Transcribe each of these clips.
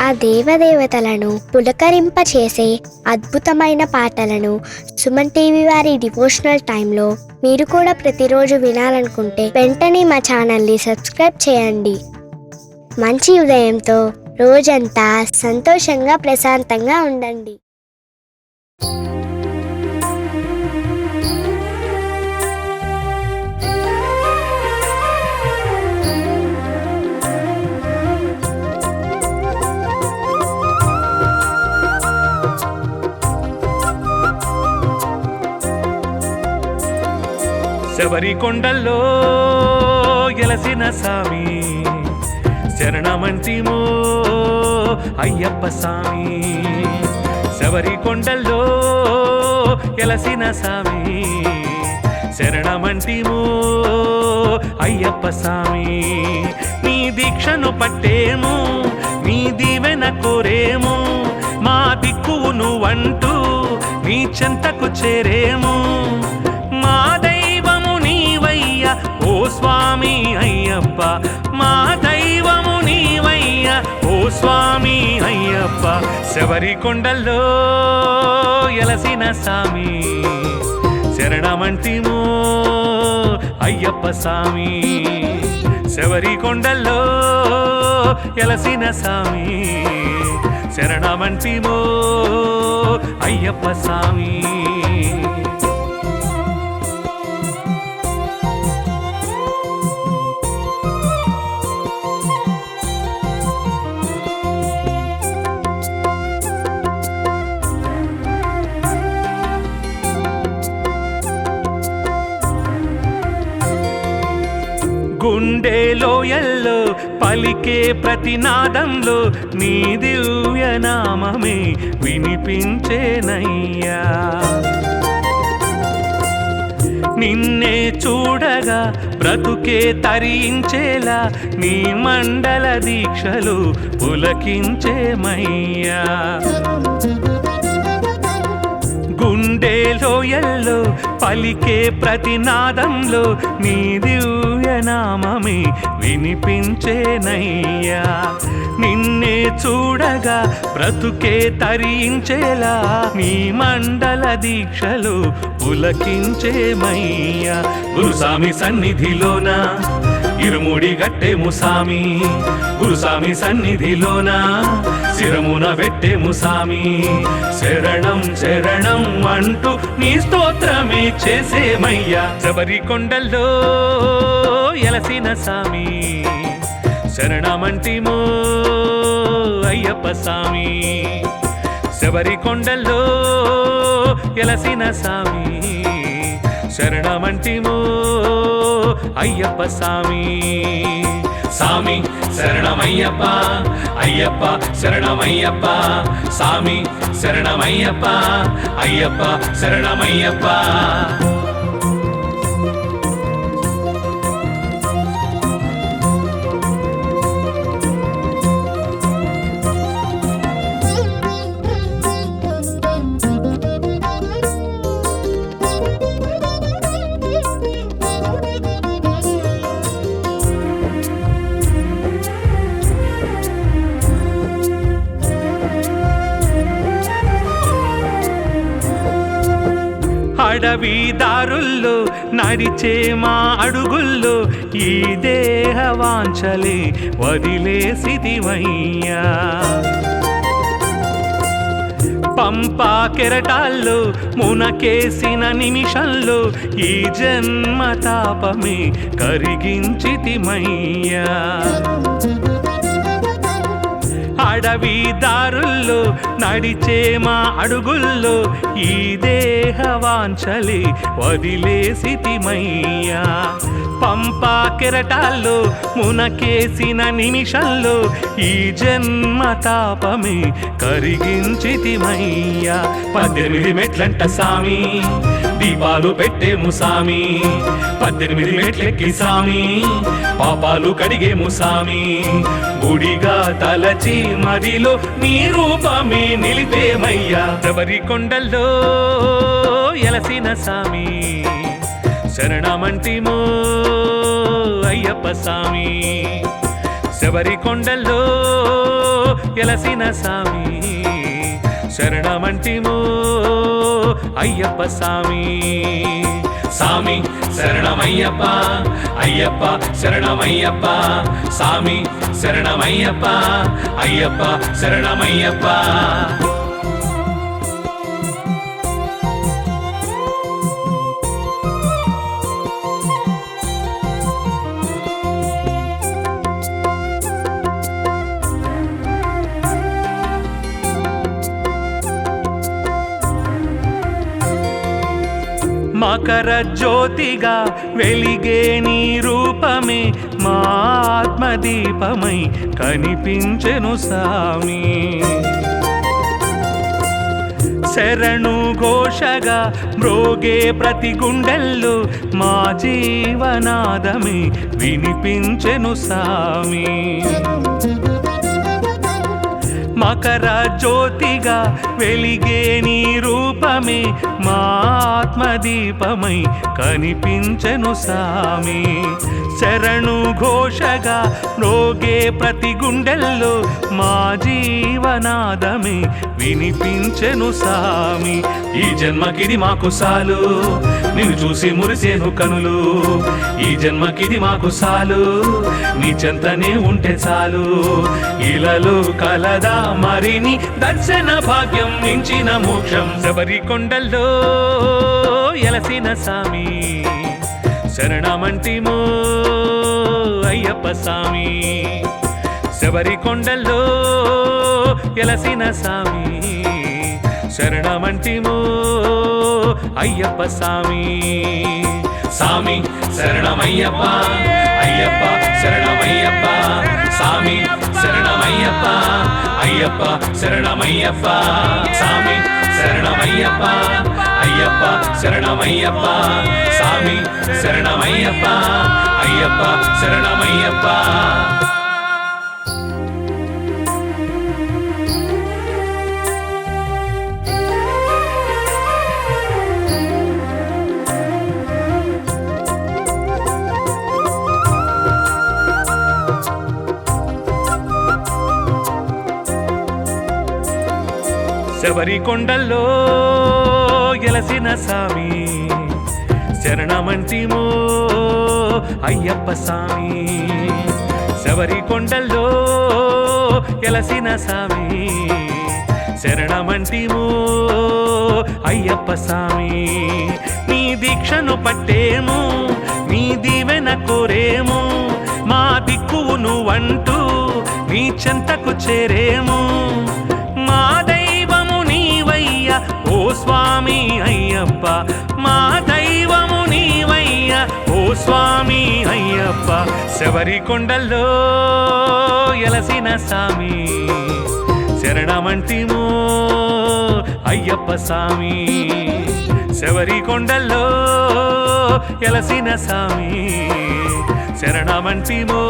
ఆ దేవదేవతలను పులకరింపచేసే అద్భుతమైన పాటలను సుమన్ టీవీ వారి డివోషనల్ టైంలో మీరు కూడా ప్రతిరోజు వినాలనుకుంటే వెంటనే మా ఛానల్ని సబ్స్క్రైబ్ చేయండి. మంచి ఉదయంతో రోజంతా సంతోషంగా ప్రశాంతంగా ఉండండి. శబరి కొండల్లో ఎలసిన సామి శరణమంటిమో అయ్యప్ప సామి. శబరి కొండల్లో ఎలసిన సామి శరణమంటిమో అయ్యప్ప సామి. నీ దీక్షను పట్టేము, నీ దీవెన కోరేము, మా దిక్కువు నువ్వంటూ నీ చెంతకు చేరేము. మా దైవము నీవయ్యా ఓ స్వామి అయ్యప్ప, మా దైవము నీవయ్యా ఓ స్వామి అయ్యప్ప. శబరి కొండల్లో ఎలసిన సామి శరణమంటిమో అయ్యప్ప సామి. శబరి కొండల్లో ఎలసిన సామి శరణమంటిమో అయ్యప్ప సామి. గుండెలో ఎల్లో పలికే ప్రతినాదంలో నీ దివ్య నామమే వినిపించేనయ్యా. నిన్నే చూడగా బ్రతుకే తరించేలా నీ మండల దీక్షలు పులకించేమయ్యా. గుండెలో ఎల్లో పలికే ప్రతినాదంలో నీ దివ్య నామమే వినిపించేనయ్యా. నిన్నే చూడగా బ్రతుకే తరించేలా నీ మండల దీక్షలు పులకించేమయ్యా. గురుస్వామి సన్నిధిలోన ఇరుముడి గట్టేము సామి, గురుస్వామి సన్నిధిలోన శిరమున పెట్టేము సామి. శరణం శరణం అంటూ నీ స్తోత్రమే చేసేమయ్యా. శబరి కొండల్లో ఎలసిన సామి శరణమంటిమో అయ్యప్ప సామి. శబరి కొండల్లో ఎలసిన సామి శరణమంటిమో అయ్యప్ప సామి. సామి శరణమయ్యప్ప అయ్యప్ప శరణమయ్యప్ప, సామి శరణమయ్యప్ప అయ్యప్ప శరణమయ్యప్ప. అడవి దారుల్లో నడిచే మా అడుగుల్లో ఈ దేహ వాంఛలే వదిలేసిదివయ్యా. పంపా కెరటాల్లో మునకేసిన నిమిషంలో ఈ జన్మ తాపమే కరిగించితిమయ్యా. అడవి దారుల్లో నడిచే మా అడుగుల్లో ఈ దేహ వాంఛలే వదిలేసితిమయ్యా. పంపా కెరటాల్లో మునకేసిన నిమిషంలో ఈ జన్మ తాపమే కరిగించితిమయ్యా. 18 మెట్లంట సామి దీపాలు పెట్టేము సామి, 18 మెట్లెక్కి సామి పాపాలు కడిగేము సామి. గుడిగా తలచి మదిలో నీ రూపమే నిలిపేమయ్యా. శబరి కొండల్లో ఎలసిన సామి శరణమంటిమో అయ్యప్ప సామి. శబరి కొండల్లో ఎలసిన సామి శరణమంటిమో అయ్యప్ప సామి సామి శరణమయ్యప్ప అయ్యప్ప శరణమయ్యప్ప సామి శరణమయ్యప్ప అయ్యప్ప శరణమయ్యప్ప మకర జ్యోతిగా వెలిగే నీ రూపమే మా ఆత్మదీపమై కనిపించెను సామి శరణు ఘోషగా మ్రోగే ప్రతి గుండెల్లో మా జీవనాదమే వినిపించెను సామి మకర జ్యోతిగా వెలిగే నీ రూపమే మా ఆత్మదీపమై కనిపించెను సామి శరణు ఘోషగా మ్రోగే ప్రతి గుండెల్లో మా జీవనాదమే వినిపించెను సామి ఈ జన్మకిది మాకు సాలు నిన్ను చూసి మురిసేను కనులు ఈ జన్మకిది మాకు సాలు నీ చెంతనే ఉంటే చాలు ఇలలో కలదా మరిని దర్శన భాగ్యం మించిన మోక్షం శబరి కొండల్లో ఎలసిన సామి శరణమంటిమో అయ్యప్ప సామి శబరి కొండల్లో ఎలసిన సామి శరణమంటిమో అయ్యప్ప సామి సామి శరణమయ్యప్ప అయ్యప్ప శరణమయ్యప్ప సామి శరణమయ్యప్ప అయ్యప్ప శరణమయ్యప్ప సామి శరణమయ్యప్ప అయ్యప్ప శరణమయ్యప్ప సామి శరణమయ్యప్ప అయ్యప్ప శరణమయ్యప్ప శబరి కొండల్లో ఎలసిన సామి శరణమంటిమో అయ్యప్ప సామి శబరి కొండల్లో ఎలసిన సామి శరణమంటిమో అయ్యప్ప సామి నీ దీక్షను పట్టేము నీ దీవెన కోరేము మా దిక్కువు నువ్వంటూ నీ చెంతకు చేరేము మా దైవము నీవయ్య ఓ స్వామి అయ్యప్ప మా దైవము నీవయ్య ఓ స్వామి అయ్యప్ప శబరి కొండల్లో ఎలసిన సామి శరణమంటిమో అయ్యప్ప సామి శబరి కొండల్లో ఎలసిన సామి శరణమంటిమో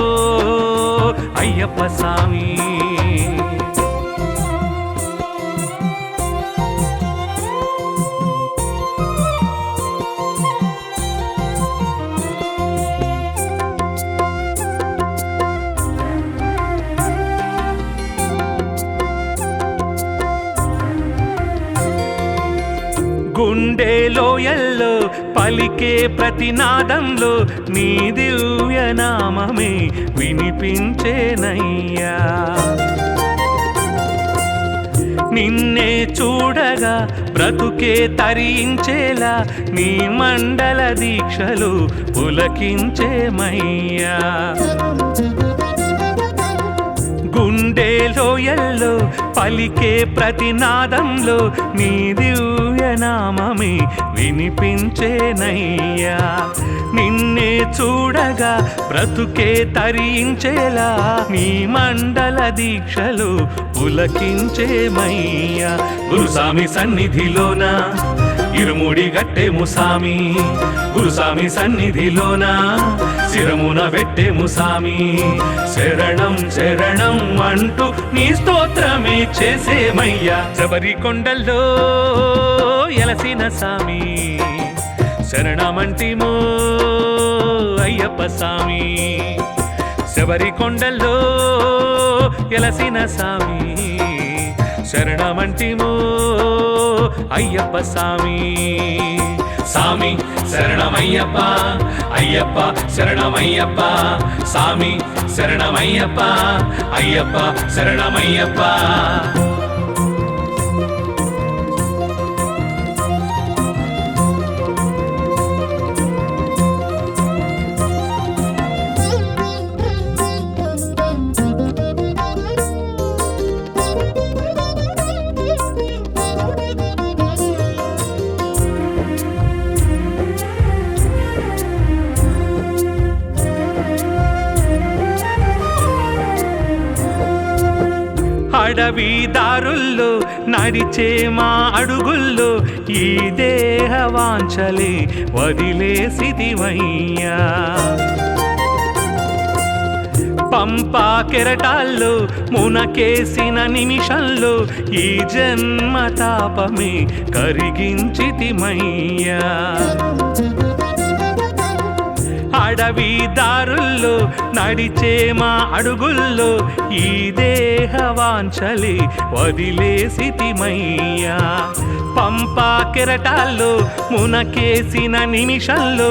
అయ్యప్ప సామి గుండె లోయల్లో పలికే ప్రతినాదంలో నీ దివ్య నామమే వినిపించేనయ్యా నిన్నే చూడగా బ్రతుకే తరించేలా నీ మండల దీక్షలు పులకించేమయ్యా గుండె లోయల్లో పలికే ప్రతినాదంలో నీ దివ్య నామమే వినిపించేనయ్యా నిన్నే చూడగా బ్రతుకే తరించేలా నీ మండల దీక్షలు పులకించేమయ్యా గురుస్వామి సన్నిధిలోన ఇరుముడి గట్టేము సామి గురుస్వామి సన్నిధిలోన శిరమున పెట్టేము సామి శరణం శరణం అంటూ నీ స్తోత్రమే చేసేమయ్యా శబరి కొండల్లో ఎలసిన సామి శరణమంటిమో అయ్యప్ప సామి శబరి కొండల్లో ఎలసిన సామి శరణమంటిమో అయ్యప్ప సామి సామి శరణమయ్యప్ప అయ్యప్ప శరణమయ్యప్ప సామి శరణమయ్యప్ప అయ్యప్ప శరణమయ్యప్ప అడవి దారుల్లో నడిచే మా అడుగుల్లో ఈ దేహ వాంఛలే వదిలేసిదివయ్యా పంపా కెరటాల్లో మునకేసిన నిమిషంలో ఈ జన్మ తాపమే కరిగించితిమయ్యా అడవి దారుల్లో నడిచే మా అడుగుల్లో ఈ దేహ వాంఛలే వదిలేసితిమయ్యా పంపా కెరటాల్లో మునకేసిన నిమిషంలో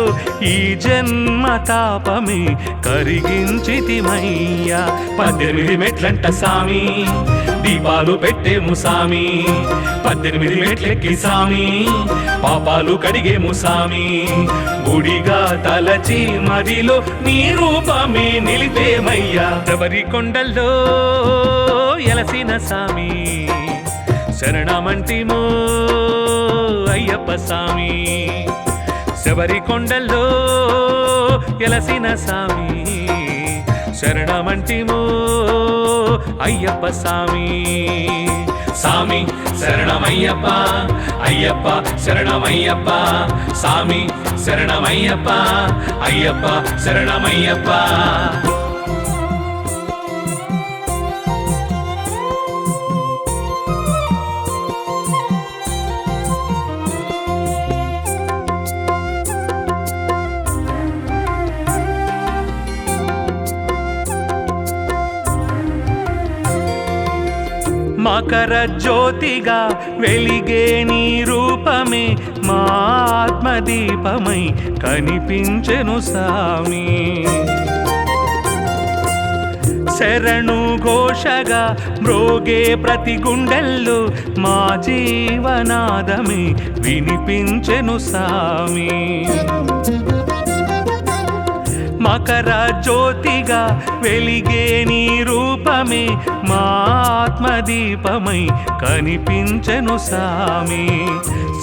ఈ జన్మ తాపమే కరిగించితిమయ్యా 18 మెట్లంట సామి దీపాలు పెట్టేము సామి 18 మెట్లెక్కి సామి పాపాలు కడిగేము సామి గుడిగా తలచి మదిలో నీ రూపమే నిలిపేమయ్యా శబరి కొండల్లో ఎలసిన సామి శరణమంటిమో అయ్యప్ప సామి శబరి కొండల్లో ఎలసిన సామి శరణమంటిమో అయ్యప్ప సామి సామి శరణమయ్యప్ప అయ్యప్ప శరణమయ్యప్ప సామి శరణమయ్యప్ప అయ్యప్ప శరణమయ్యప్ప మకర జ్యోతిగా వెలిగే నీ రూపమే మా ఆత్మదీపమై కనిపించెను సామి శరణు ఘోషగా మ్రోగే ప్రతి గుండెల్లో మా జీవనాదమే వినిపించెను సామి మకర జ్యోతిగా వెలిగే నీ రూపమే మా ఆత్మదీపమై కనిపించెను సామి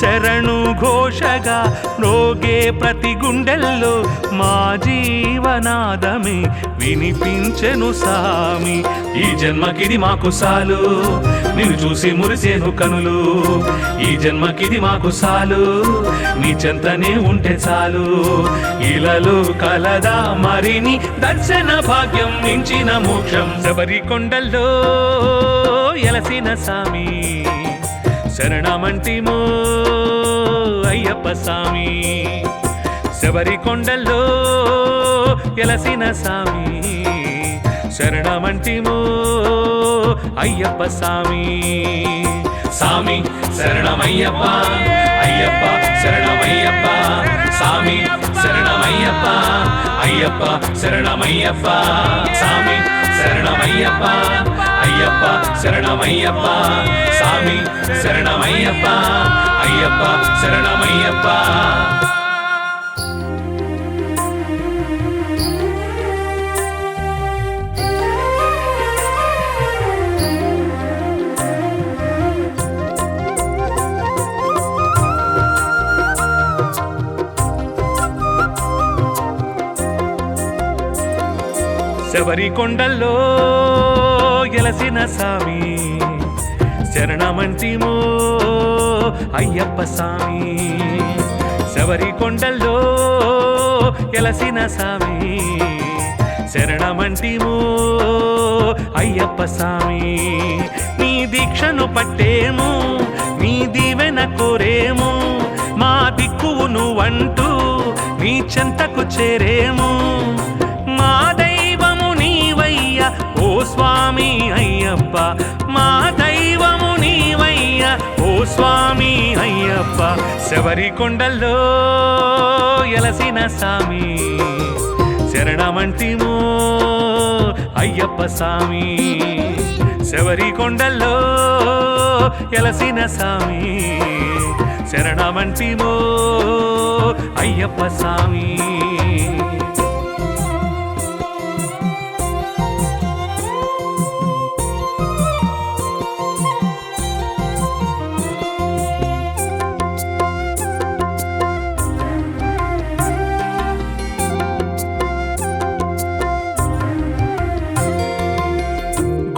శరణు ఘోషగా మ్రోగే ప్రతి గుండెల్లో మా జీవనాదమే వినిపించెను సామి ఈ జన్మకిది మాకు సాలు నిన్ను చూసి మురిసేను కనులు ఈ జన్మకిది మాకు సాలు నీ చెంతనే ఉంటే చాలు ఇలలో కలదా మరిని దర్శన భాగ్యం మించిన మోక్షం శబరి కొండల్లో ఎలసిన సామి శరణమంటిమో అయ్యప్ప సామి శబరి కొండల్లో ఎలసిన సామి శరణమంటిమో అయ్యప్ప సామి సామి శరణమయ్యప్ప అయ్యప్ప శరణమయ్యప్ప సామి శరణమయ్యప్ప అయ్యప్ప శరణమయ్యప్ప సామి శరణమయ్యప్ప అయ్యప్ప శరణమయ్యప్ప సామి శరణమయ్యప్ప అయ్యప్ప శరణమయ్యప్ప శబరి కొండల్లో ఎలసిన సామి శరణమంటిమో అయ్యప్ప సామి శబరి కొండల్లో ఎలసిన సామి శరణమంటిమో అయ్యప్ప సామి నీ దీక్షను పట్టేము నీ దీవెన కోరేము మా దిక్కువు నువ్వంటూ నీ చెంతకు చేరేము మా దైవము నీ స్వామి అయ్యప్ప మా దైవము నీవయ్యా ఓ స్వామి అయ్యప్ప శబరి కొండల్లో ఎలసిన సామి శరణమంటిమో అయ్యప్ప సామి శబరి కొండల్లో ఎలసిన సామి శరణమంటిమో అయ్యప్ప సామి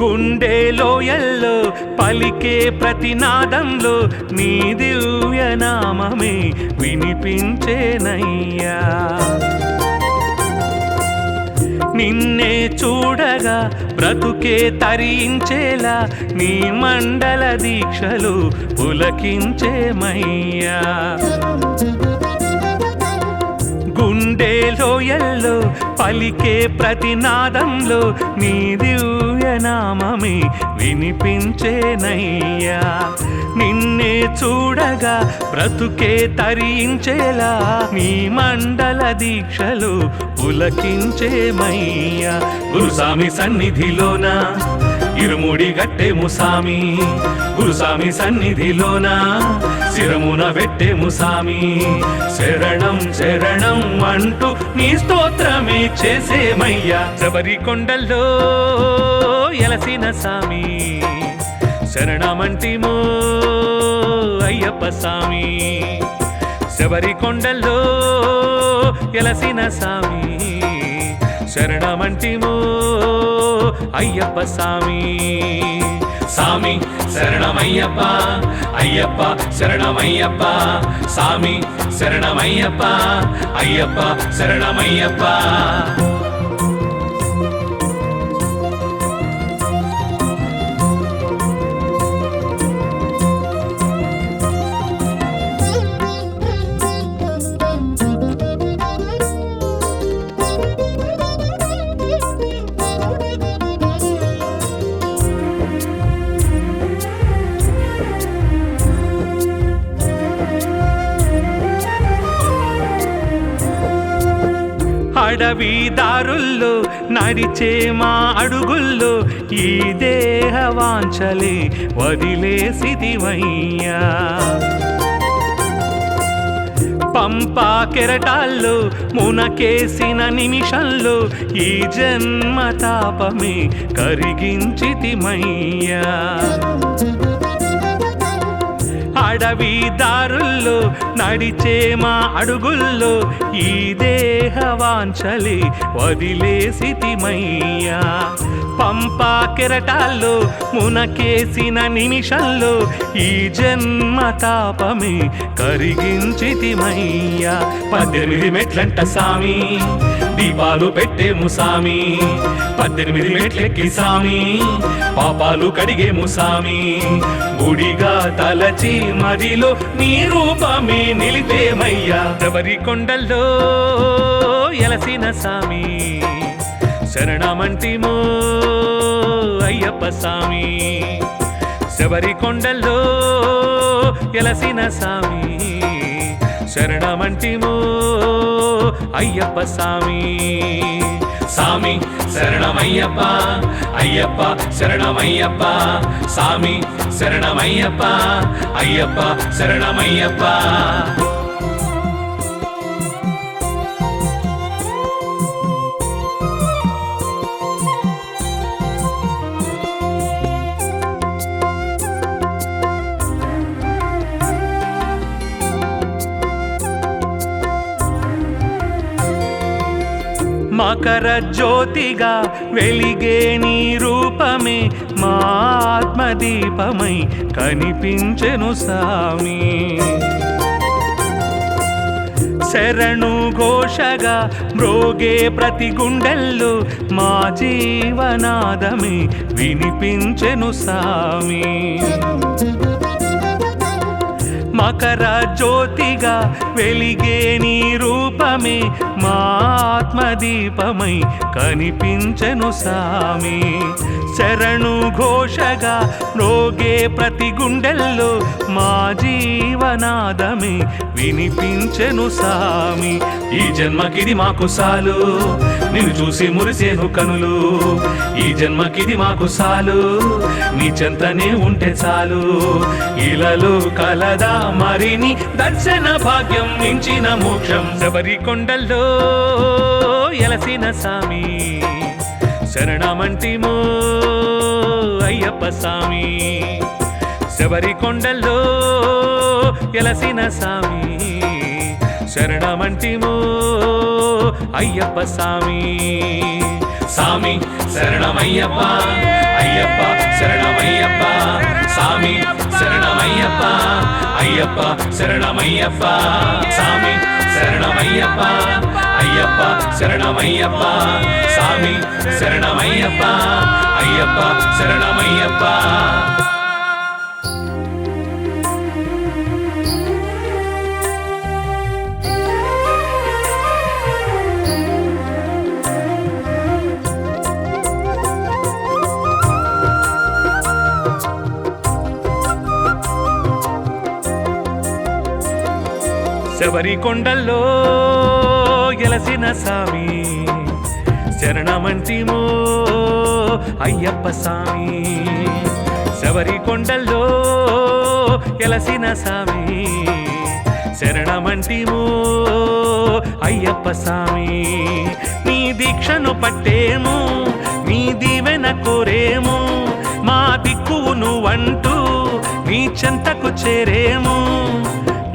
గుండె లోయల్లో పలికే ప్రతినాదంలో నీ దివ్య నామమే వినిపించేనయ్యా నిన్నే చూడగా బ్రతుకే తరించేలా నీ మండల దీక్షలు పులకించేమయ్యా గుండె లోయల్లో పలికే ప్రతినాదంలో నీ దివ్య నామమే వినిపించేనయ్యా నిన్నే చూడగా బ్రతుకే తరించేలా నీ మండల దీక్షలు పులకించేమయ్యా గురుస్వామి సన్నిధిలోన ఇరుముడి గట్టెము సామి గురుస్వామి సన్నిధిలోన శిరమున పెట్టెము సామి శరణం శరణం అంటూ నీ స్తోత్రమే చేసేమయ్యా శబరి కొండల్లో ఎలసిన సామి శరణమంటిమో అయ్యప్ప సామి శబరి కొండల్లో ఎలసిన సామి శరణమంటిమో అయ్యప్ప సామి సామి శరణమయ్యప్ప అయ్యప్ప శరణమయ్యప్ప సామి శరణమయ్యప్ప అయ్యప్ప శరణమయ్యప్ప అడవి దారుల్లో నడిచే మా అడుగుల్లో ఈ దేహ వాంఛలే వదిలేసిదివయ్యా పంపా కెరటాల్లో మునకేసిన నిమిషంలో ఈ జన్మ తాపమే కరిగించితిమయ్యా అడవి దారుల్లో నడిచే మా అడుగుల్లో ఈ దేహ వాంఛలే వదిలేసితిమయ్యా పంపా కెరటాల్లో మునకేసిన నిమిషంలో ఈ జన్మ తాపమే కరిగించితిమయ్యా 18 మెట్లంట సామి దీపాలు పెట్టేము సామి 18 మెట్లెక్కి సామి పాపాలు కడిగేము సామి గుడిగా తలచి మదిలో నీ రూపమే నిలిపేమయ్యా శబరి కొండల్లో ఎలసిన సామి శరణమంటిమో అయ్యప్ప సామి శబరి కొండల్లో ఎలసిన సామి శరణమంటిమో అయ్యప్ప సామి సామి శరణమయ్యప్ప అయ్యప్ప శరణమయ్యప్ప సామి శరణమయ్యప్ప అయ్యప్ప శరణమయ్యప్ప మకర జ్యోతిగా వెలిగే నీ రూపమే మా ఆత్మదీపమై కనిపించెను సామి శరణు ఘోషగా మ్రోగే ప్రతి గుండెల్లో మా జీవనాదమే వినిపించెను సామి మకర జ్యోతిగా వెలిగే నీ రూపమే మా ఆత్మదీపమై కనిపించెను సామి. శరణు ఘోషగా రోగే ప్రతి గుండెల్లో మా జీవనాదమే వినిపించెను సామి. ఈ జన్మకిది మాకు సాలు, నిన్ను చూసి మురిసేను కనులు. ఈ జన్మకిది మాకు సాలు, నీ చెంతనే ఉంటే చాలు. ఇలలో కలదా మరిని దర్శన భాగ్యం మించిన మోక్షం. శబరి కొండల్లో ఎలసిన సామి, శరణమంటిమో అయ్యప్ప సామి. శబరి కొండల్లో ఎలసిన సామి, శరణమంటిమో అయ్యప్ప సామి. సామి శరణమయ్యప్ప, అయ్యప్ప శరణమయ్యప్ప. సామి శరణమయ్యప్ప, అయ్యప్ప శరణమయ్యప్ప. సామి శరణమయ్యప్ప, అయ్యప్ప శరణమయ్యప్ప. సామి శరణమయ్యప్ప, అయ్యప్ప శరణమయ్యప్ప. శబరి కొండల్లో ఎలసిన సామి, శరణమంటిమో అయ్యప్ప సామి. శబరి కొండల్లో ఎలసిన సామి, శరణమంటిమో అయ్యప్ప సామి. నీ దీక్షను పట్టేము, నీ దీవెన కోరేము, మా దిక్కువు నువ్వంటూ నీ చెంతకు చేరేము.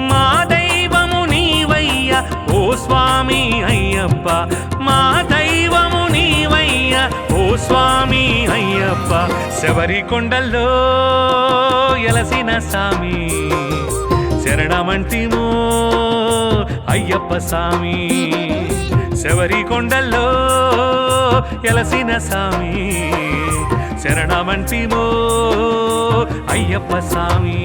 మా దైవము నీవయ్య ఓ స్వామి అయ్యప్ప, మా దైవము నీవయ్య ఓ స్వామి అయ్యప్ప. శబరి కొండల్లో ఎలసిన సామి, శరణమంటిమో అయ్యప్ప సామి. శబరి కొండల్లో ఎలసిన సామి, శరణమంటిమో అయ్యప్ప సామి.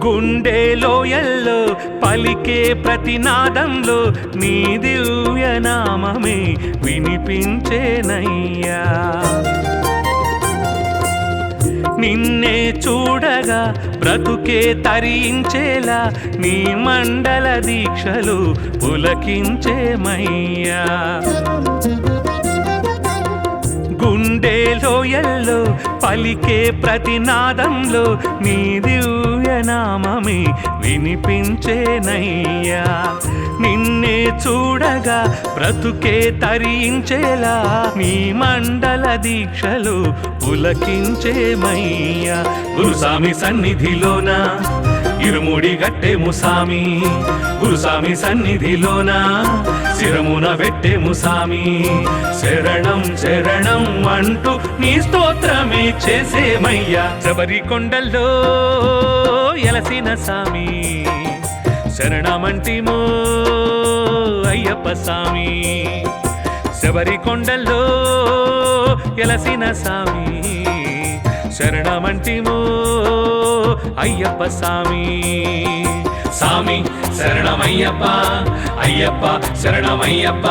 గుండె లోయల్లో పలికే ప్రతినాదంలో నీ దివ్య నామమే వినిపించేనయ్యా. నిన్నే చూడగా బ్రతుకే తరించేలా నీ మండల దీక్షలు పులకించేమయ్యా. గుండె లోయల్లో పలికే ప్రతినాదంలో నీ దివ్య నామమే వినిపించేనయ్యా. నిన్నే చూడగా బ్రతుకే తరించేలా నీ మండల దీక్షలు పులకించేమయ్యా. గురుస్వామి సన్నిధిలోన ఇరుముడి గట్టేము సామి, గురుస్వామి సన్నిధిలోన శిరమున పెట్టేము సామి. శరణం శరణం అంటూ నీ స్తోత్రమే చేసేమయ్యా. శబరి కొండల్లో ఎలసిన సామి, శరణమంటిమో అయ్యప్ప సామి. శబరి కొండల్లో ఎలసిన సామి, శరణమంటిమో అయ్యప్ప సామి. సామి శరణమయ్యప్ప, అయ్యప్ప శరణమయ్యప్ప.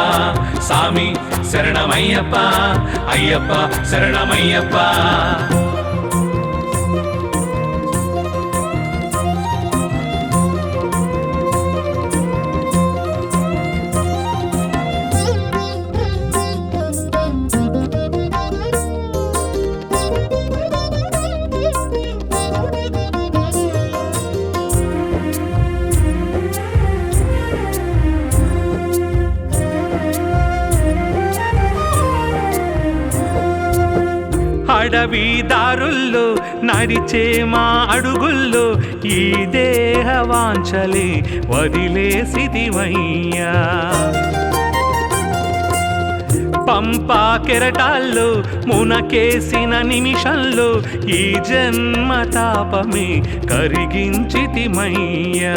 సామి శరణమయ్యప్ప, అయ్యప్ప శరణమయ్యప్ప. అడవి దారుల్లో నడిచే మా అడుగుల్లో ఈ దేహ వాంఛలే వదిలేసిదివయ్యా. పంపా కెరటాల్లో మునకేసిన నిమిషంలో ఈ జన్మ తాపమే కరిగించితిమయ్యా.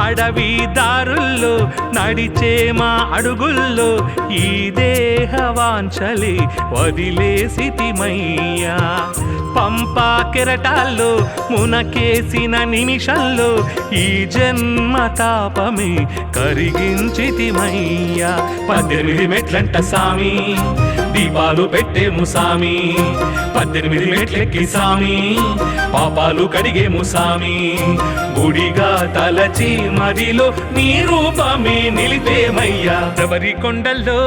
అడవి దారుల్లో నడిచే మా అడుగుల్లో ఈ దేహ వాంఛలే వదిలేసితిమయ్యా. పంపా కెరటాల్లో మునకేసిన నిమిషంలో ఈ జన్మ తాపమే కరిగించితిమయ్యా. 18 మెట్లంట సామి దీపాలు పెట్టేము సామి, 18 మెట్లెక్కి సామి పాపాలు కడిగేము సామి. గుడిగా తలచి మదిలో నీ రూపమే నిలిపేమయ్యా. శబరి కొండల్లో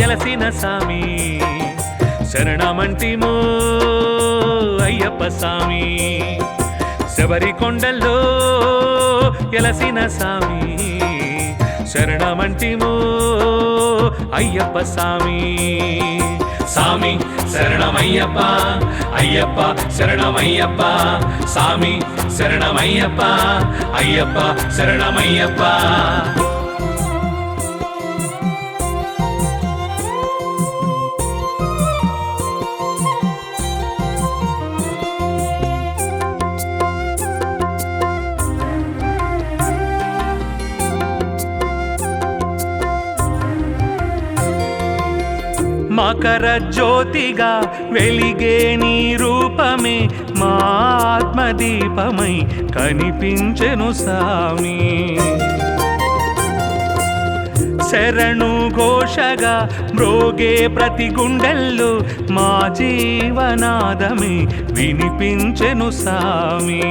ఎలసిన సామి శరణమంటిమో అయ్యప్ప సామి. శబరి కొండల్లో ఎలసిన సామి శరణమంటిమో అయ్యప్ప సామి. సామి శరణమయ్యప్ప అయ్యప్ప శరణమయ్యప్ప, సామి శరణమయ్యప్ప అయ్యప్ప శరణమయ్యప్ప. మకర జ్యోతిగా వెలిగే నీ రూపమే మా ఆత్మదీపమై కనిపించెను సామి. శరణు ఘోషగా మ్రోగే ప్రతి గుండెల్లో మా జీవనాదమే వినిపించెను సామి.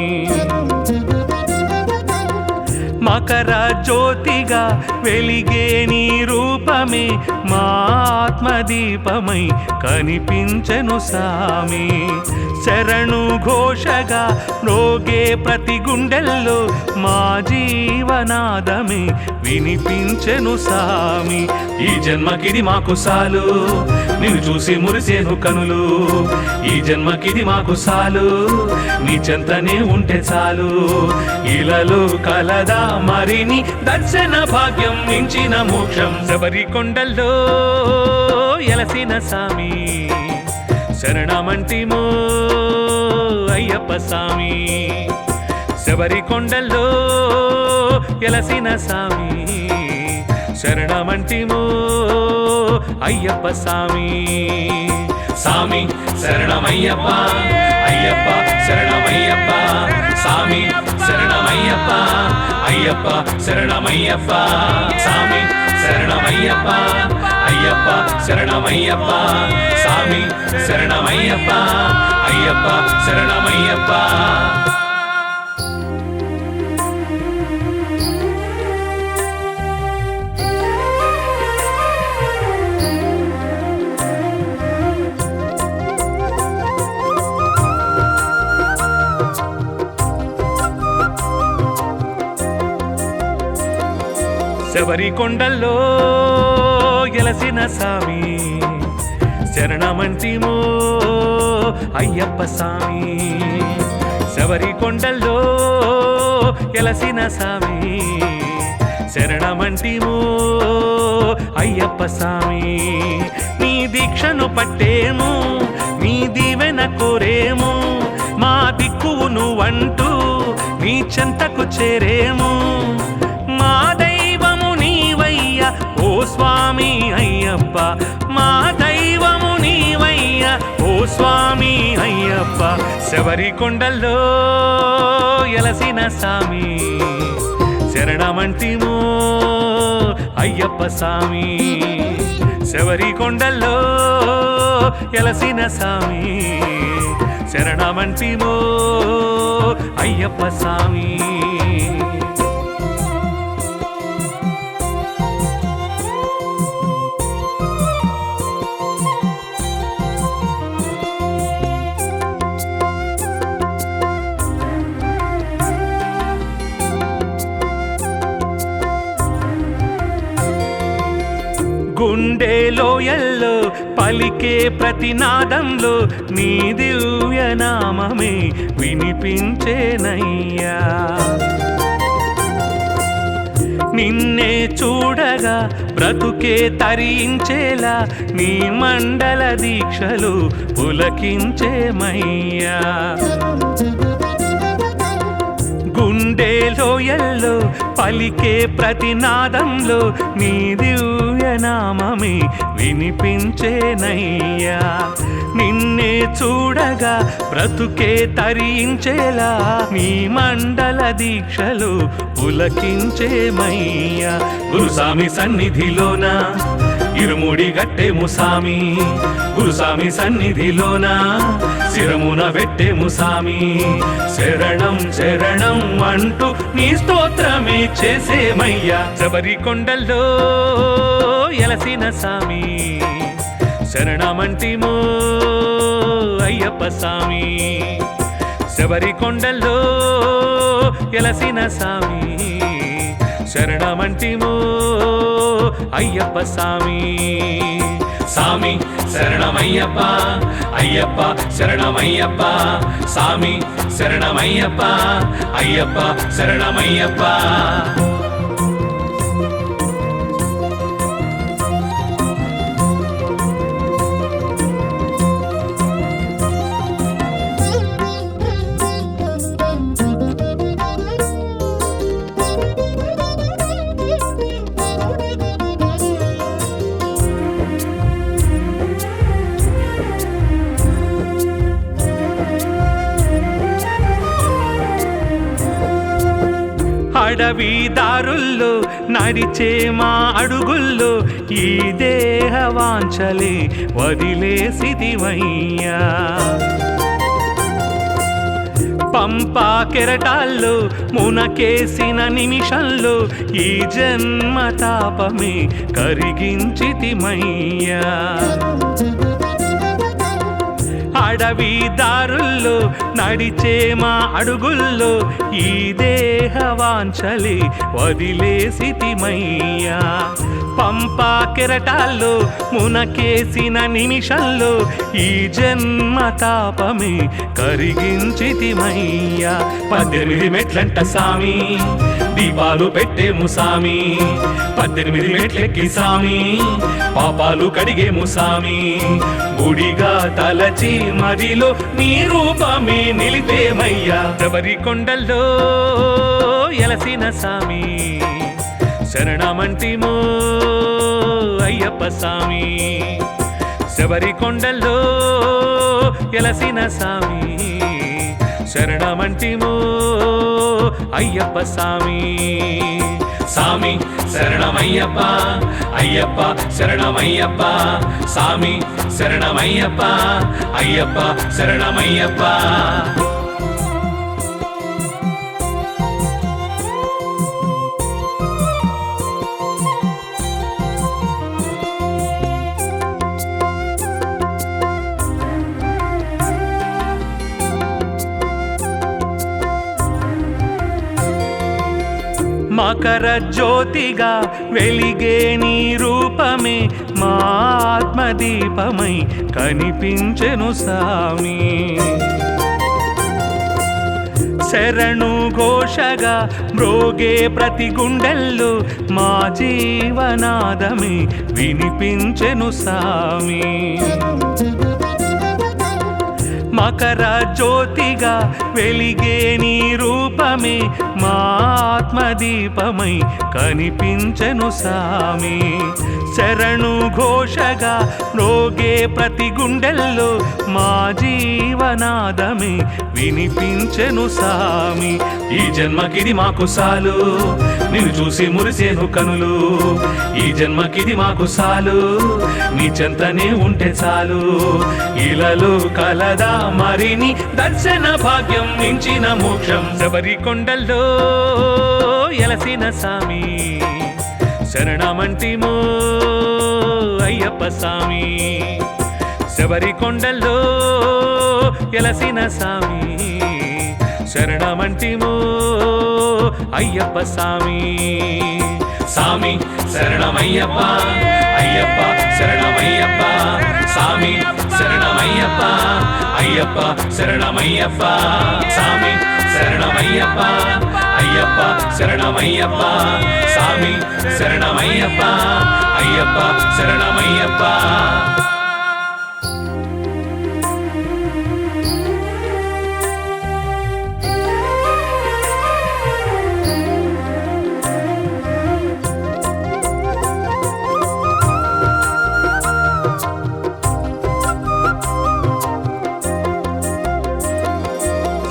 మకర జ్యోతిగా వెలిగే నీ రూపమే మా ఆత్మదీపమై కనిపించెను సామి. శరణు ఘోషగా మ్రోగే ప్రతి గుండెల్లో మా జీవనాదమే వినిపించెను సామి. ఈ జన్మకిది మాకు సాలు నిన్ను చూసి మురిసేను కనులు, ఈ జన్మకిది మాకు సాలు నీ చెంతనే ఉంటే చాలు. ఇలలో కలదా మరిని దర్శన భాగ్యం మించిన మోక్షం. శబరి కొండల్లో ఎలసిన సామి శరణమంటిమో అయ్యప్ప సామి. శబరి కొండల్లో ఎలసిన సామి శరణమంటిమో అయ్యప్ప సామి. సామి శరణమయ్యప్ప అయ్యప్ప శరణమయ్యప్ప, సామి శరణమయ్యప్ప అయ్యప్ప శరణమయ్యప్ప. సామి శరణమయ్యప్ప అయ్యప్ప శరణమయ్యప్ప, సామి శరణమయ్యప్ప అయ్యప్ప శరణమయ్యప్ప. శబరి కొండల్లో ఎలసిన సామి శరణమంటిమో అయ్యప్ప సామి. శబరి కొండల్లో ఎలసిన సామి శరణమంటిమో అయ్యప్ప సామి. నీ దీక్షను పట్టేము నీ దీవెన కోరేము, మా దిక్కువు నువ్వంటూ నీ చెంతకు చేరేము. మా దైవము నీవయ్యా ఓ స్వామి అయ్యప్ప, మా దైవము నీవయ్యా ఓ స్వామి అయ్యప్ప. శబరి కొండల్లో ఎలసిన సామి శరణమంటిమో అయ్యప్ప సామి. శబరి కొండల్లో ఎలసిన సామి శరణమంటిమో అయ్యప్ప సామి. గుండె లోయల్లో పలికే ప్రతినాదంలో నీ దివ్య నామమే వినిపించేనయ్యా. నిన్నే చూడగా బ్రతుకే తరించేలా నీ మండల దీక్షలు పులకించేమయ్యా. గుండె లోయల్లో పలికే ప్రతినాదంలో నీ దివ్యనామమే వినిపించేనయ్యా. నిన్నే చూడగా బ్రతుకే తరించేలా నీ మండల దీక్షలు పులకించేమయ్యా. గురుస్వామి సన్నిధిలోన ఇరుముడి గట్టేము సామి, గురుస్వామి సన్నిధిలోన శిరమున పెట్టేము సామి. శరణం శరణం అంటూ నీ స్తోత్రమే చేసేమయ్యా. శబరి కొండల్లో ఎలసిన సామి శరణమంటిమో అయ్యప్ప సామి. శబరి కొండల్లో ఎలసిన సామి శరణమంటిమో అయ్యప్ప సామి. సామి శరణమయ్యప్ప అయ్యప్ప శరణమయ్యప్ప సామి శరణమయ్యప్ప అయ్యప్ప శరణమయ్యప్ప. అడవి దారుల్లో నడిచే మా అడుగుల్లో ఈ దేహ వాంఛలే వదిలేసిదివయ్యా. పంపా కెరటాల్లో మునకేసిన నిమిషంలో ఈ జన్మ తాపమే కరిగించితిమయ్యా. అడవి దారుల్లో నడిచే మా అడుగుల్లో ఈ దేహ వాంఛలే వదిలేసితిమయ్యా. పంపా కెరటాల్లో మునకేసిన నిమిషంలో ఈ జన్మ తాపమే కరిగించితిమయ్యా. 18 మెట్లంట సామి దీపాలు పెట్టేము సామి, 18 మెట్లెక్కి సామి పాపాలు కడిగేము సామి. గుడిగా తలచి మదిలో నీ రూపమే నిలిపేమయ్యా. శబరి కొండల్లో ఎలసిన సామి శరణమంటిమో అయ్యప్ప సామి. శబరి కొండల్లో ఎలసిన సామి శరణమంటిమో అయ్యప్ప సామి. సామి శరణమయ్యప్ప అయ్యప్ప శరణమయ్యప్ప సామి శరణమయ్యప్ప అయ్యప్ప శరణమయ్యప్ప. మకర జ్యోతిగా వెలిగే నీ రూపమే మా ఆత్మదీపమై కనిపించెను సామి. శరణు ఘోషగా మ్రోగే ప్రతి గుండెల్లో మా జీవనాదమే వినిపించెను సామి. మకర జ్యోతిగా వెలిగే నీ రూపమే మా ఆత్మదీపమై కనిపించెను సామి. శరణు ఘోషగా మ్రోగే ప్రతి గుండెల్లో మా జీవనాదమే వినిపించెను సామి. ఈ జన్మకిది మాకు సాలు నిన్ను చూసి మురిసేను కనులు, ఈ జన్మకిది మాకు సాలు నీ చెంతనే ఉంటే చాలు. ఇలలో కలదా మరిని దర్శన భాగ్యం మించిన మోక్షం. శబరి కొండల్లో ఎలసిన సామి శరణమంటిమో అయ్యప్ప సామి. శబరి కొండల్లో ఎలసిన సామి శరణమంటిమో అయ్యప్ప సామి. సామి శరణమయ్యప్ప అయ్యప్ప శరణమయ్యప్ప సామి శరణమయ్యప్ప అయ్యప్ప శరణమయ్యప్ప సామి శరణమయ్యప్ప అయ్యప్ప శరణమయ్యప్ప స్వామి శరణమయ్యప్ప అయ్యప్ప శరణమయ్యప్ప.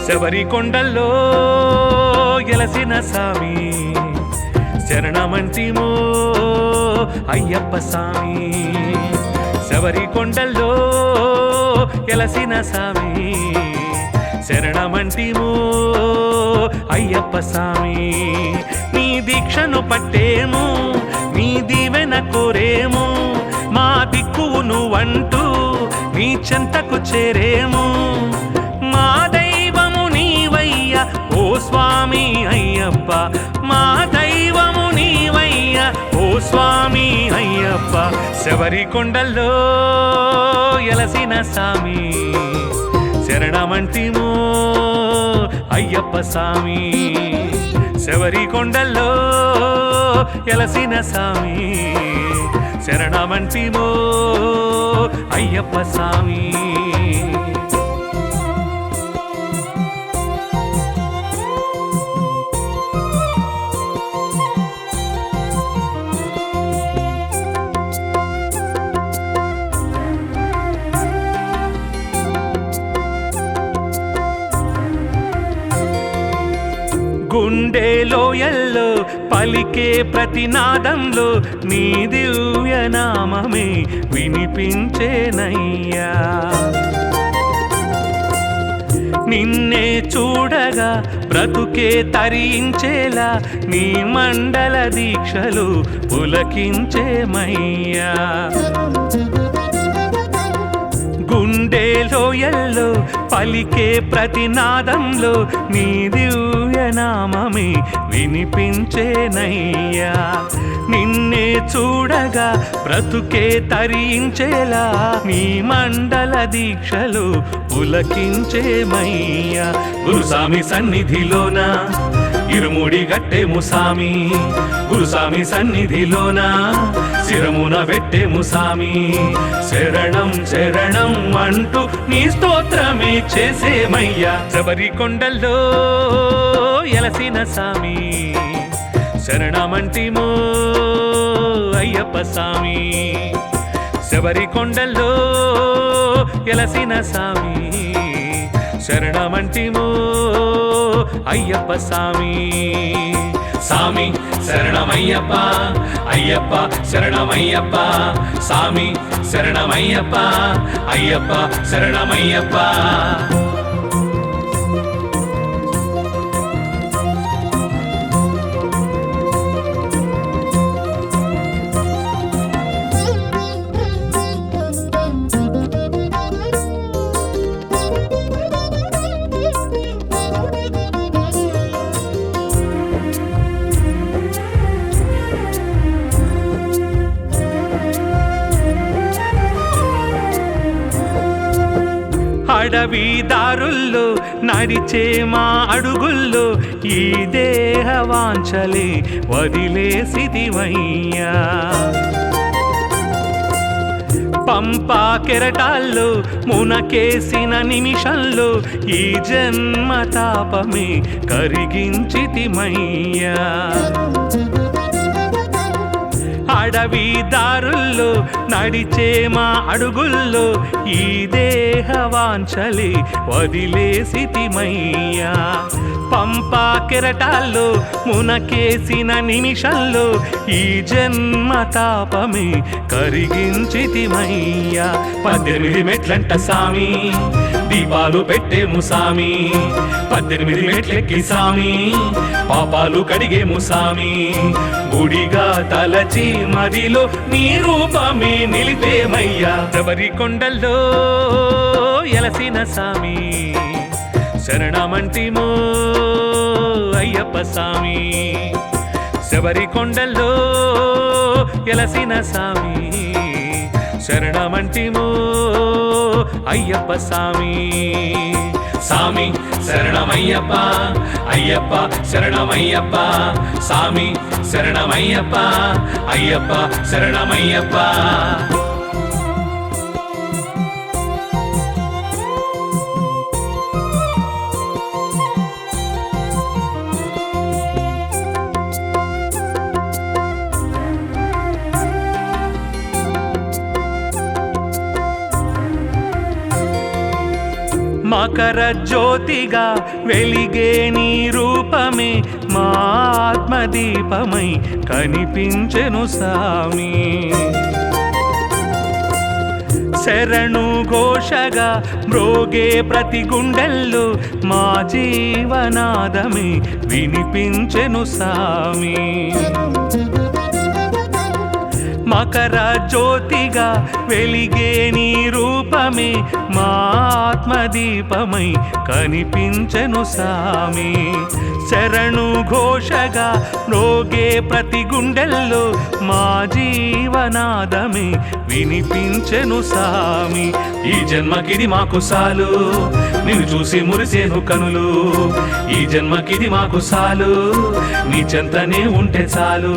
శబరి కొండల్లో ఎలసిన సామి శరణమంటిమో అయ్యప్ప సామి. శబరి కొండల్లో ఎలసిన సామి శరణమంటిమో అయ్యప్ప సామి. నీ దీక్షను పట్టేము నీ దీవెన కోరేము మా దిక్కువు నువ్వంటూ నీ చెంతకు చేరేము. మా దైవము నీవయ్యా ఓ స్వామి అయ్యప్ప మా దైవము నీవయ్యా ఓ స్వామి అయ్యప్ప. శబరి కొండల్లో ఎలసిన సామి శరణమంటిమో అయ్యప్ప సామి. శబరి కొండల్లో ఎలసిన సామి శరణమంటిమో అయ్యప్ప సామి. గుండెలో ఎల్లో పలికే ప్రతినాదంలో నీ దివ్య నామమే వినిపించేనయ్యా. నిన్నే చూడగా బ్రతుకే తరించేలా నీ మండల దీక్షలు పులకించేమయ్యా. గుండెలో ఎల్లో పలికే ప్రతినాదంలో నీ దివ్య నామమే వినిపించేనయ్యా. నిన్నే చూడగా బ్రతుకే తరించేలా నీ మండల దీక్షలు పులకించేమయ్యా. గురుస్వామి సన్నిధిలోన ఇరుముడి గట్టేము సామి గురుస్వామి సన్నిధిలోన శిరమున పెట్టేము సామి. శరణం శరణం అంటూ నీ స్తోత్రమే చేసేమయ్యా. శబరి కొండల్లో ఎలసిన సామి శరణమంటిమో అయ్యప్ప సామి. శబరి కొండల్లో ఎలసిన సామి శరణమంటిమో అయ్యప్ప సామి. సామి శరణమయ్యప్ప అయ్యప్ప శరణమయ్యప్ప సామి శరణమయ్యప్ప అయ్యప్ప శరణమయ్యప్ప. అడవి దారుల్లో నడిచే మా అడుగుల్లో ఈ దేహ వాంఛలే వదిలేసిదివయ్యా. పంపా కెరటాల్లో మునకేసిన నిమిషంలో ఈ జన్మ తాపమే కరిగించితిమయ్యా. అడవి దారుల్లో నడిచే మా అడుగుల్లో ఈ దేహ వాంఛలే వదిలేసితిమయ్యా. పంపా కెరటాల్లో మునకేసిన నిమిషంలో ఈ జన్మ తాపమే కరిగించితిమయ్యా. 18 మెట్లంట సామి దీపాలు పెట్టేము సామి 18 మెట్లెక్కి సామి పాపాలు కడిగేము సామి. గుడిగా తలచి మదిలో నీ రూపమే నిలిపేమయ్యా. శబరి కొండల్లో ఎలసిన సామి శరణమంటిమో అయ్యప్ప సామి. శబరి కొండల్లో ఎలసిన సామి శరణమంటిమో అయ్యప్ప సామి. సామి శరణమయ్యప్ప అయ్యప్ప శరణమయ్యప్ప సామి శరణమయ్యప్ప అయ్యప్ప శరణమయ్యప్ప మకర జ్యోతిగా వెలిగే నీ రూపమే మా ఆత్మదీపమై కనిపించెను సామి శరణు ఘోషగా మ్రోగే ప్రతి గుండెల్లో మా జీవనాదమే వినిపించెను సామి మకర జ్యోతిగా వెలిగే నీ రూపమే మా ఆత్మదీపమై కనిపించెను సామి శరణు ఘోషగా మ్రోగే ప్రతి గుండెల్లో మా జీవనాదమే వినిపించెను సామి ఈ జన్మకిది మాకు సాలు నిన్ను చూసి మురిసేను కనులు ఈ జన్మకిది మాకు సాలు నీ చెంతనే ఉంటే చాలు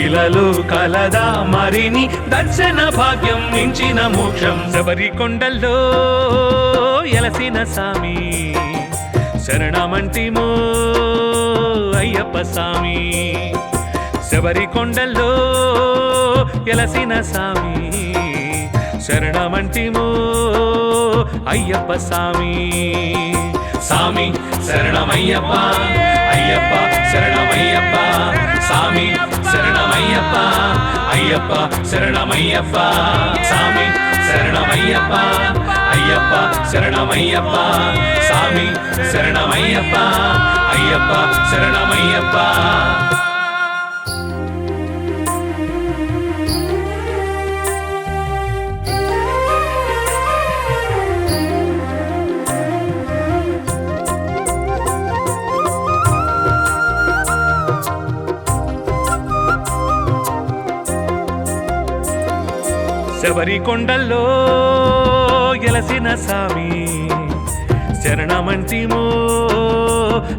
ఇలలో కలదా మరిని దర్శన భాగ్యం మించిన మోక్షం శబరి కొండల్లో ఎలసిన సామి శరణమంటిమో అయ్యప్ప సామి శబరి కొండల్లో ఎలసిన సామి శరణమంటిమో అయ్యప్ప సామి సామి శరణమయ్యప్ప అయ్యప్ప శరణమయ్యప్ప సామి శరణమయ్యప్ప అయ్యప్ప శరణమయ్యప్ప సామి శరణమయ్యప్ప అయ్యప్ప శరణమయ్యప్ప సామి శరణమయ్యప్ప అయ్యప్ప శరణమయ్యప్ప శబరి కొండల్లో ఎలసిన సామి శరణమంటిమో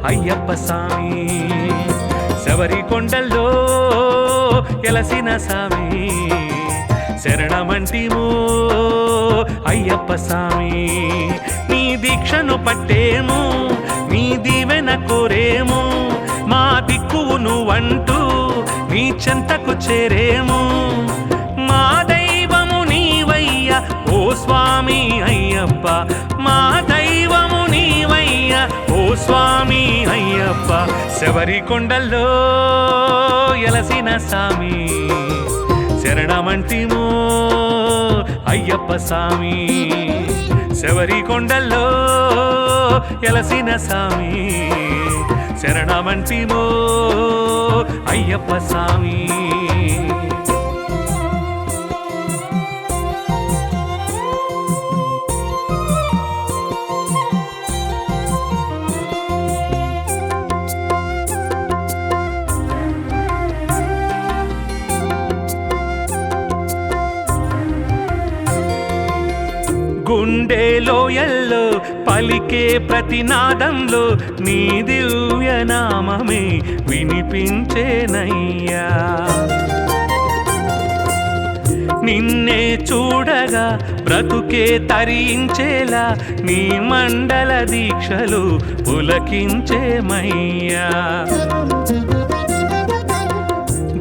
అయ్యప్ప సామి శబరి కొండల్లో ఎలసిన సామి శరణమంటిమో అయ్యప్ప సామి నీ దీక్షను పట్టేము నీ దీవెన కోరేము మా దిక్కువు నువ్వంటూ నీ చెంతకు చేరేము మా దైవము నీవయ్య ఓ స్వామి అయ్యప్ప మా దైవము నీవయ్య ఓ స్వామి అయ్యప్ప శబరి కొండల్లో ఎలసిన సామి శరణమంటిమో అయ్యప్ప సామి శబరి కొండల్లో ఎలసిన సామి శరణమంటిమో అయ్యప్ప సామి గుండె లోయల్లో పలికే ప్రతినాదంలో నీ దివ్య నామమే వినిపించేనయ్యా నిన్నే చూడగా బ్రతుకే తరించేలా నీ మండల దీక్షలు పులకించేమయ్యా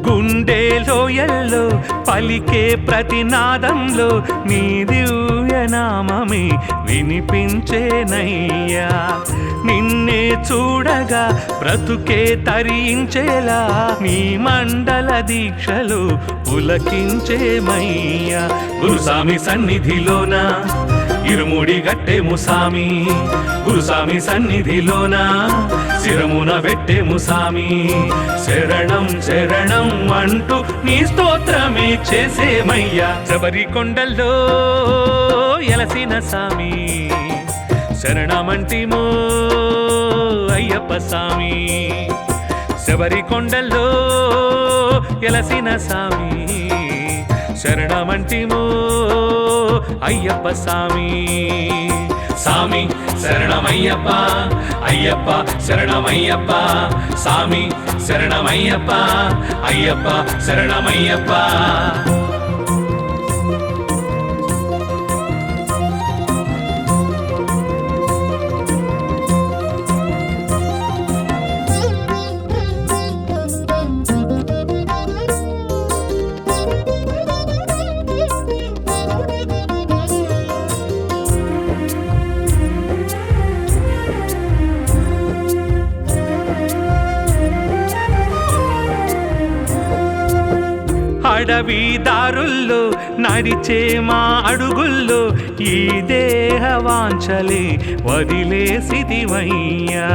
గుండె లోయల్లో పలికే ప్రతినాదంలో నీ దివ్య నామమే వినిపించేనయ్యా నిన్నే చూడగా బ్రతుకే తరించేలా నీ మండల దీక్షలు పులకించేమయ్యా గురుస్వామి సన్నిధిలోన ఇరుముడి గట్టేము సామి గురుస్వామి సన్నిధిలోన శిరమున పెట్టేము సామి శరణం శరణం అంటూ నీ స్తోత్రమే చేసేమయ్యా శబరి కొండల్లో ఎలసిన సామి శరణమంటిమో అయ్యప్ప సామి శబరి కొండల్లో ఎలసిన సామి శరణమంటిమో అయ్యప్ప సామి సామి శరణమయ్యప్ప అయ్యప్ప శరణమయ్యప్ప సామి శరణమయ్యప్ప అయ్యప్ప శరణమయ్యప్ప అడవి దారుల్లో నడిచే మా అడుగుల్లో ఈ దేహ వాంఛలే వదిలేసిదివయ్యా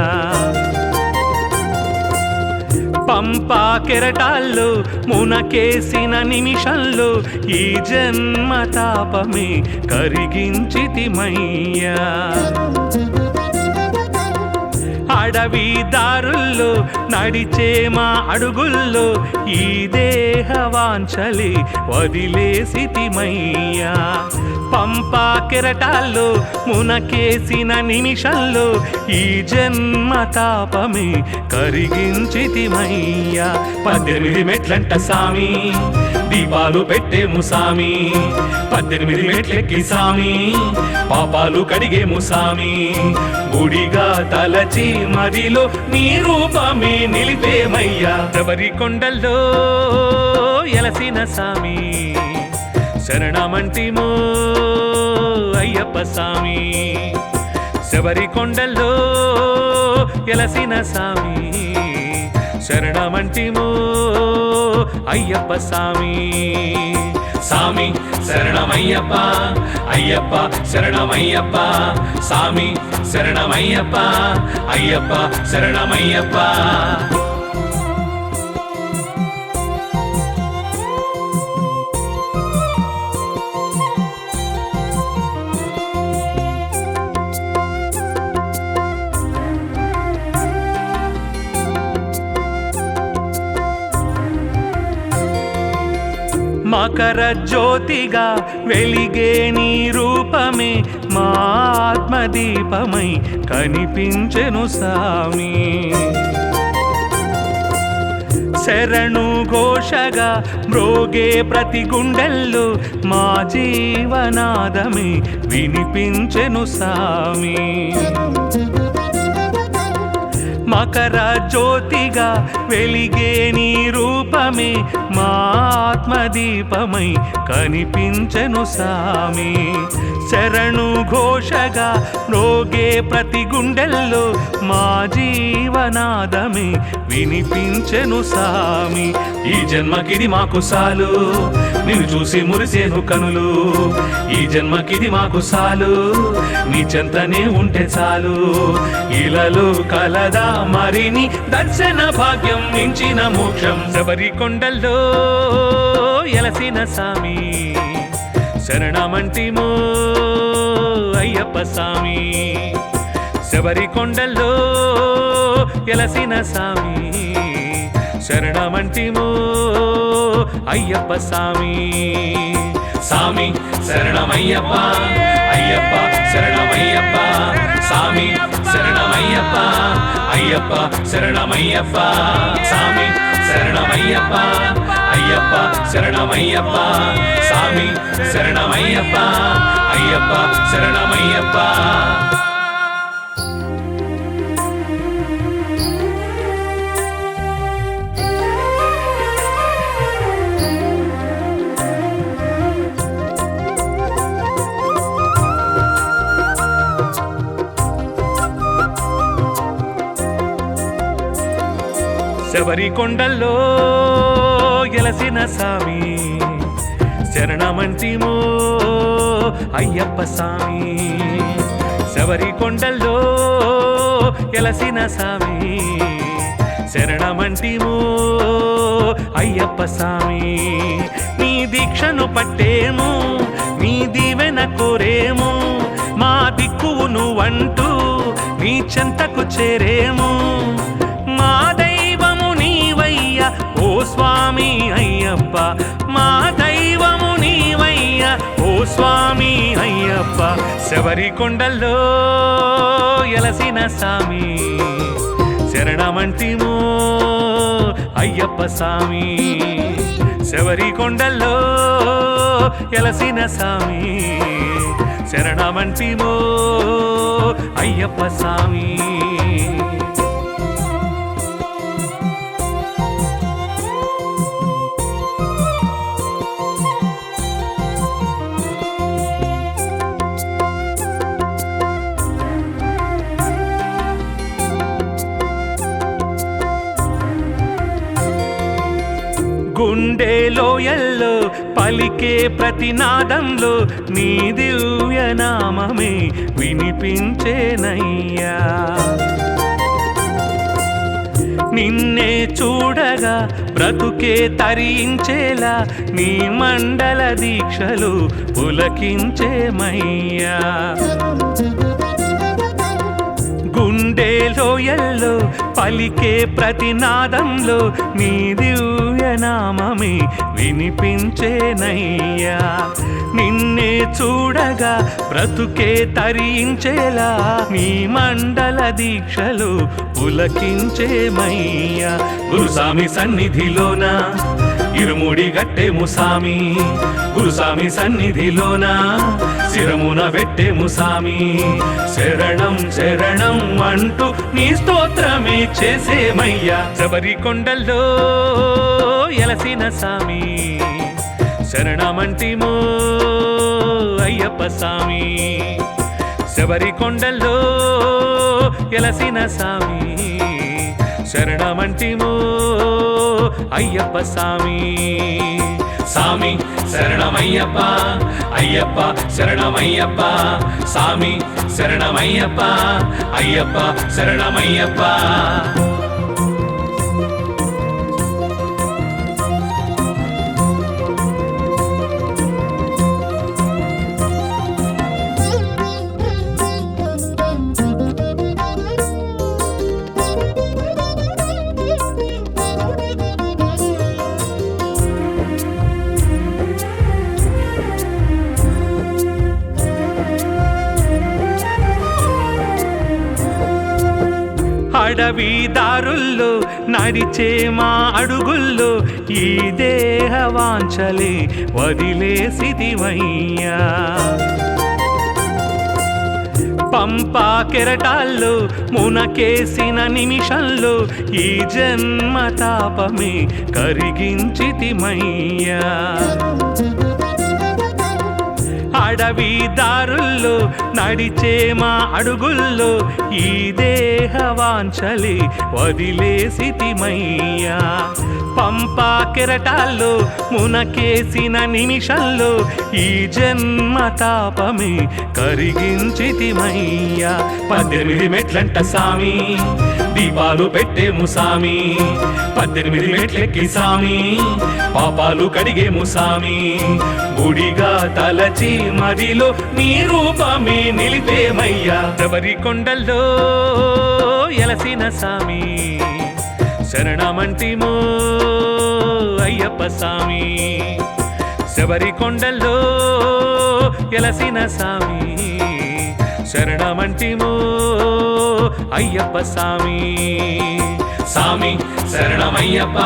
పంపా కెరటాల్లో మునకేసిన నిమిషంలో ఈ జన్మ తాపమే కరిగించితిమయ్యా అడవి దారుల్లో నడిచే మా అడుగుల్లో ఈ దేహ వాంఛలే వదిలేసితిమయ్యా పంపా కెరటాల్లో మునకేసిన నిమిషంలో ఈ జన్మ తాపమే కరిగించితిమయ్యా 18 మెట్లంట సామి దీపాలు పెట్టేము సామి 18 మెట్లెక్కి సామి పాపాలు కడిగేము సామి గుడిగా తలచి మదిలో నీ రూపమే నిలిపేమయ్యా శబరి కొండల్లో ఎలసిన సామి శరణమంటిమో అయ్యప్ప సామి శబరి కొండల్లో ఎలసిన సామి శరణమంటిమో అయ్యప్ప సామి సామి శరణమయ్యప్ప అయ్యప్ప శరణమయ్యప్ప సామి శరణమయ్యప్ప అయ్యప్ప శరణమయ్యప్ప మకర జ్యోతిగా వెలిగే నీ రూపమే మా ఆత్మదీపమై కనిపించెను సామి శరణు ఘోషగా మ్రోగే ప్రతి గుండెల్లో మా జీవనాదమే వినిపించెను సామి మకర జ్యోతిగా వెలిగే నీ రూపమే మా ఆత్మదీపమై కనిపించెను సామి శరణు ఘోషగా మ్రోగే ప్రతి గుండెల్లో మా జీవనాదమే వినిపించెను సామి ఈ జన్మకిది మాకు సాలు నిన్ను చూసి మురిసేను కనులు ఈ జన్మకిది మాకు సాలు నీ చెంతనే ఉంటే చాలు ఇలలో కలదా మరిని దర్శన భాగ్యం మించిన మోక్షం శబరి కొండల్లో ఎలసిన సామి శరణమంటిమో అయ్యప్ప సామి శబరి కొండల్లో ఎలసిన సామి శరణమంటిమో అయ్యప్ప సామి సామి శరణమయ్యప్ప అయ్యప్ప శరణమయ్యప్ప సామి శరణమయ్యప్ప అయ్యప్ప శరణమయ్యప్ప సామి శరణమయ్యప్ప అయ్యప్ప శరణమయ్యప్ప సామి శరణమయ్యప్ప అయ్యప్ప శరణమయ్యప్ప శబరి కొండల్లో ఎలసిన సామి శరణమంటిమో అయ్యప్ప సామి శబరి కొండల్లో ఎలసిన సామి శరణమంటిమో అయ్యప్ప సామి నీ దీక్షను పట్టేము నీ దీవెన కోరేము మా దిక్కువు నువ్వంటూ నీ చెంతకు చేరేము మా దైవము నీవయ్యా ఓ స్వామి అయ్యప్ప మా దైవము నీవయ్యా ఓ స్వామి అయ్యప్ప శబరి కొండల్లో ఎలసిన సామి శరణమంటిమో అయ్యప్ప సామి శబరి కొండల్లో ఎలసిన సామి శరణమంటిమో అయ్యప్ప సామి గుండె లోయల్లో పలికే ప్రతినాదంలో నీ దివ్య నామమే వినిపించేనయ్యా నిన్నే చూడగా బ్రతుకే తరించేలా నీ మండల దీక్షలు పులకించేమయ్యా గుండె లోయల్లో పలికే ప్రతినాదంలో నీ దివ్య నామమే వినిపించేనయ్యా నిన్నే చూడగా బ్రతుకే తరించేలా నీ మండల దీక్షలు పులకించేమయ్యా గురుస్వామి సన్నిధిలోన ఇరుముడి గట్టెము సామి గురుస్వామి సన్నిధిలోన శిరమున పెట్టెము సామి శరణం శరణం అంటూ నీ స్తోత్రమే చేసేమయ్యా శబరి కొండల్లో ఎలసిన సామి శరణమంటిమో అయ్యప్ప సామి శబరి కొండల్లో ఎలసిన సామి శరణమంటిమో అయ్యప్ప సామి సామి శరణమయ్యప్ప అయ్యప్ప శరణమయ్యప్ప సామి శరణమయ్యప్ప అయ్యప్ప శరణమయ్యప్ప అడవి దారుల్లో నడిచే మా అడుగుల్లో ఈ దేహ వాంఛలే వదిలేసిదివయ్యా పంపా కెరటాల్లో మునకేసిన నిమిషంలో ఈ జన్మ తాపమే కరిగించితిమయ్యా అడవి దారుల్లో నడిచే మా అడుగుల్లో ఈ దేహ వాంఛలే వదిలేసితిమయ్యా పంపా కెరటాల్లో మునకేసిన నిమిషంలో ఈ జన్మ తాపమే కరిగించితిమయ్యా 18 మెట్లంట సామి దీపాలు పెట్టేము సామి 18 మెట్లెక్కి సామి పాపాలు కడిగేము సామి గుడిగా తలచి మదిలో నీ రూపమే నిలిపేమయ్యా శబరి కొండల్లో ఎలసిన సామి శరణమంటిమో అయ్యప్ప సామి శబరి కొండల్లో ఎలసిన సామి శరణమంటిమో అయ్యప్ప సామి సామి శరణమయ్యప్ప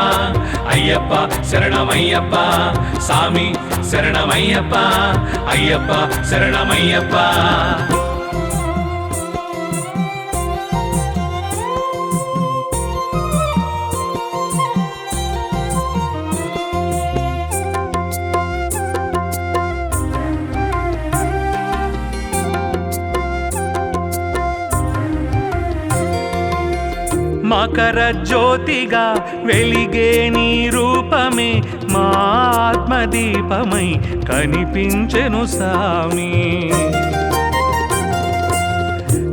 అయ్యప్ప శరణమయ్యప్ప సామి శరణమయ్యప్ప అయ్యప్ప శరణమయ్యప్ప మకర జ్యోతిగా వెలిగే నీ రూపమే మా ఆత్మదీపమై కనిపించెను సామి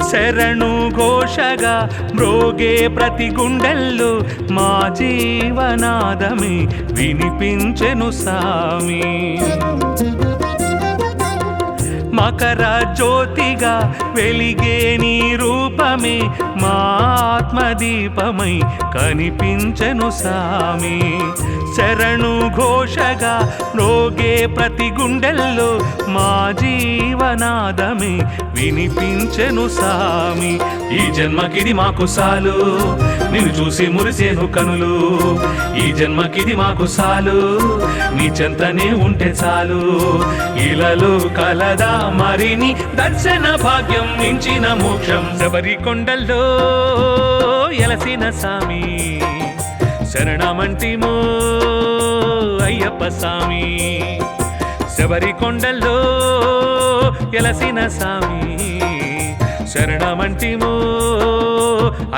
శరణు ఘోషగా మ్రోగే ప్రతి గుండెల్లో మా జీవనాదమే వినిపించెను సామి మకర జ్యోతిగా వెలిగే నీ రూపమే మా ఆత్మదీపమై కనిపించెను సామి. శరణు ఘోషగా రోగే ప్రతి గుండెల్లో మా జీవనాదమే వినిపించెను సామి. ఈ జన్మకిది మాకు సాలు, నిన్ను చూసి మురిసేను కనులు. ఈ జన్మకిది మాకు సాలు, నీ చెంతనే ఉంటే చాలు. ఇలలో కలదా మరిని దర్శన భాగ్యం మించిన మోక్షం. శబరి కొండల్లో ఎలసిన సామి శరణమంటిమో అయ్యప్ప సామి. శబరి కొండల్లో ఎలసిన సామి శరణమంటిమో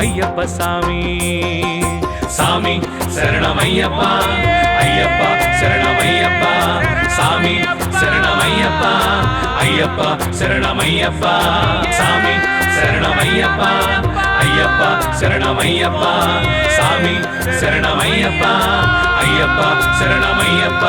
అయ్యప్ప సామి. సామి శరణమయ్యప్ప, అయ్యప్ప శరణమయ్యప్ప. సామి శరణమయ్యప్ప, అయ్యప్ప శరణమయ్యప్ప. సామి శరణమయ్యప్ప, అయ్యప్ప శరణమయ్యప్ప. సామి శరణమయ్యప్ప, అయ్యప్ప శరణమయ్యప్ప.